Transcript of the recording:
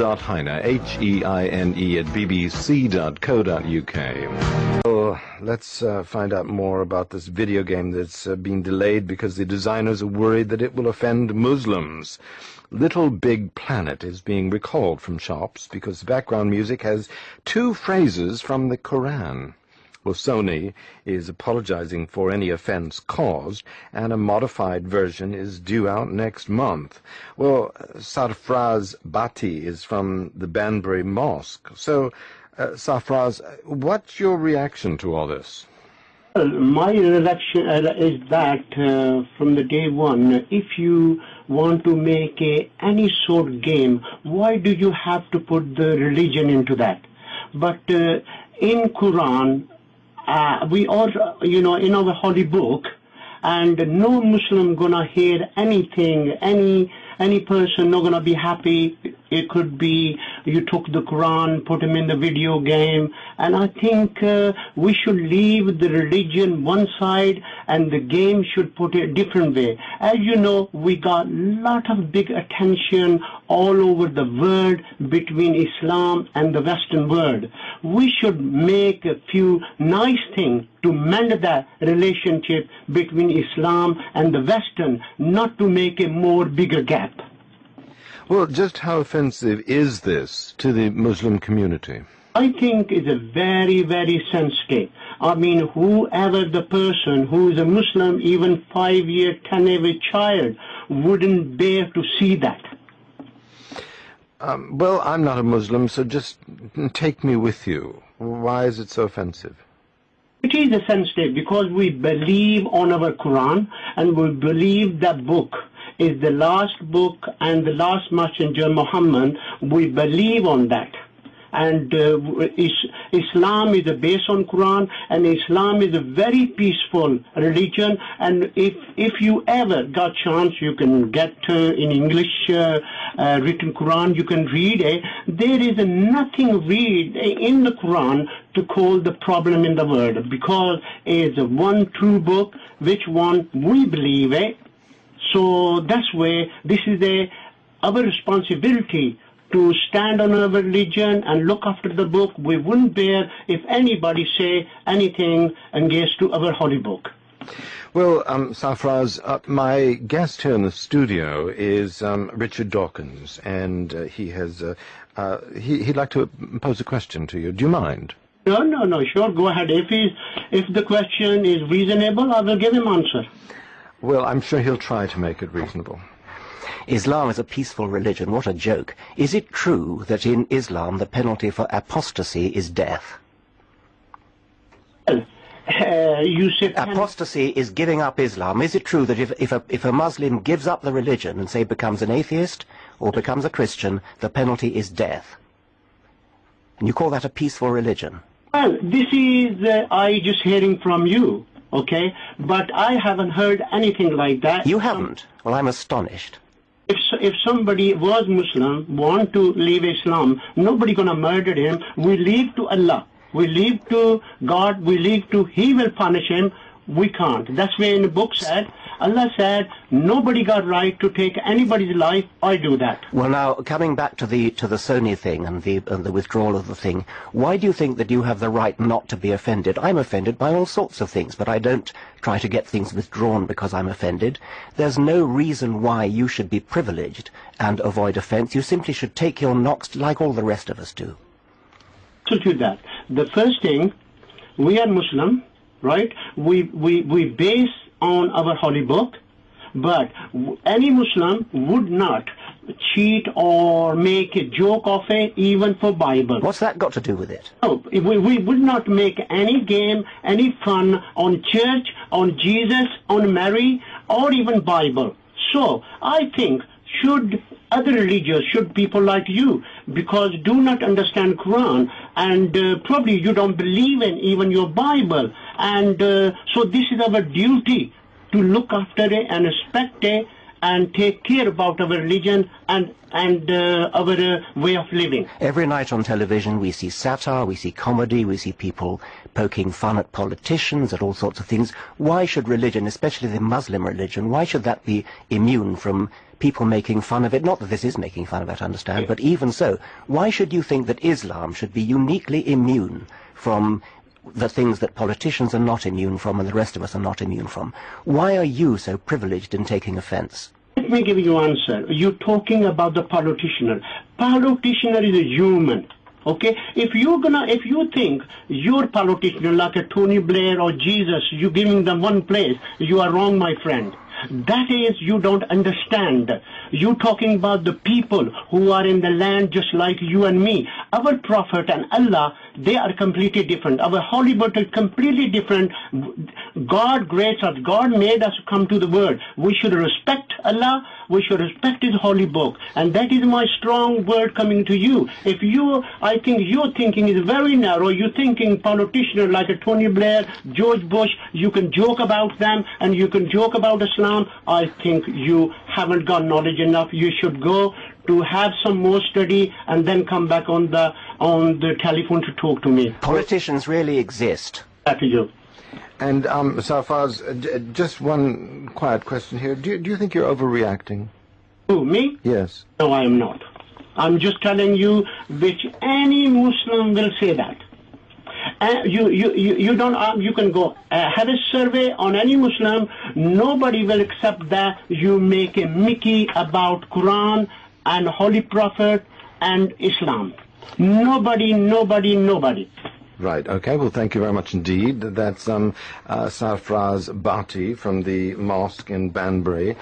Heine, Heine, at bbc.co.uk. Well, let's find out more about this video game that's been delayed because the designers are worried that it will offend Muslims. Little Big Planet is being recalled from shops because the background music has 2 phrases from the Quran. Well, Sony is apologizing for any offense caused, and a modified version is due out next month. Well, Sarfraz Bhatti is from the Banbury Mosque. So, Sarfraz, what's your reaction to all this? Well, my reaction is that from the day one, if you want to make any sort of game, why do you have to put the religion into that? But in Quran, we are, in our holy book, and no Muslim gonna hear anything, any person not gonna be happy. It could be you took the Quran, put him in the video game, and I think we should leave the religion one side and the game should put it a different way. As you know, we got lot of big attention all over the world between Islam and the Western world. We should make a few nice things to mend that relationship between Islam and the Western, not to make a more bigger gap. Well, just how offensive is this to the Muslim community? I think it's a very, very sensitive. I mean, whoever the person who is a Muslim, even 5-year, 10-year child, wouldn't bear to see that. Well, I'm not a Muslim, so just take me with you. Why is it so offensive? It is sensitive because we believe on our Quran, and we believe that book is the last book and the last messenger, Muhammad. We believe on that. And Islam is based on Quran, and Islam is a very peaceful religion. And if you ever got chance, you can get in English written Quran, you can read it. There is nothing read in the Quran to call the problem in the world, because it's one true book, which one we believe it. So that's why this is our responsibility to stand on our religion and look after the book. We wouldn't bear if anybody say anything against to our holy book. Well, Sarfraz, my guest here in the studio is Richard Dawkins, and he has he'd like to pose a question to you. Do you mind? No, sure, go ahead. If the question is reasonable, I will give him answer. Well, I'm sure he'll try to make it reasonable. Islam is a peaceful religion. What a joke. Is it true that in Islam the penalty for apostasy is death? Well, you said apostasy is giving up Islam. Is it true that if a Muslim gives up the religion and, say, becomes an atheist or becomes a Christian, the penalty is death? And you call that a peaceful religion? Well, this is I just hearing from you. Okay, but I haven't heard anything like that. You haven't? Well, I'm astonished. If somebody was Muslim, want to leave Islam, nobody gonna murder him. We leave to Allah. We leave to God. We leave to He will punish him. We can't. That's why in the book said, Allah said, nobody got right to take anybody's life. I do that. Well, now, coming back to the Sony thing and the withdrawal of the thing, why do you think that you have the right not to be offended? I'm offended by all sorts of things, but I don't try to get things withdrawn because I'm offended. There's no reason why you should be privileged and avoid offence. You simply should take your knocks like all the rest of us do. To do that, the first thing, we are Muslim. Right? We base on our holy book, but any Muslim would not cheat or make a joke of it, even for Bible. What's that got to do with it? No, we would not make any game, any fun on church, on Jesus, on Mary, or even Bible. So I think should other religions, should people like you, because do not understand Quran, and probably you don't believe in even your Bible, and so this is our duty to look after it and respect it and take care about our religion and our way of living. Every night on television we see satire, we see comedy, we see people poking fun at politicians, at all sorts of things. Why should religion, especially the Muslim religion, why should that be immune from people making fun of it. Not that this is making fun of it, I understand, but even so, why should you think that Islam should be uniquely immune from the things that politicians are not immune from and the rest of us are not immune from? Why are you so privileged in taking offense? Let me give you an answer. You're talking about the politician. Politician is a human. Okay? If you think your politician like a Tony Blair or Jesus, you're giving them one place, you are wrong, my friend. That is, you don't understand. You're talking about the people who are in the land just like you and me. Our Prophet and Allah, they are completely different. Our Holy Book is completely different. God graced us. God made us come to the world. We should respect Allah. We should respect His Holy Book. And that is my strong word coming to you. I think your thinking is very narrow. You're thinking politicians like a Tony Blair, George Bush, you can joke about them and you can joke about Islam. I think you haven't got knowledge enough. You should go to have some more study and then come back on the telephone to talk to me. Politicians really exist. Back to you. And Sarfraz, just one quiet question here. Do you think you're overreacting? Who, me? Yes. No, I am not. I'm just telling you which any Muslim will say that. You can go have a survey on any Muslim. Nobody will accept that you make a Mickey about Quran and Holy Prophet and Islam. Nobody. Right, okay, well, thank you very much indeed. That's Sarfraz Bhatti from the mosque in Banbury.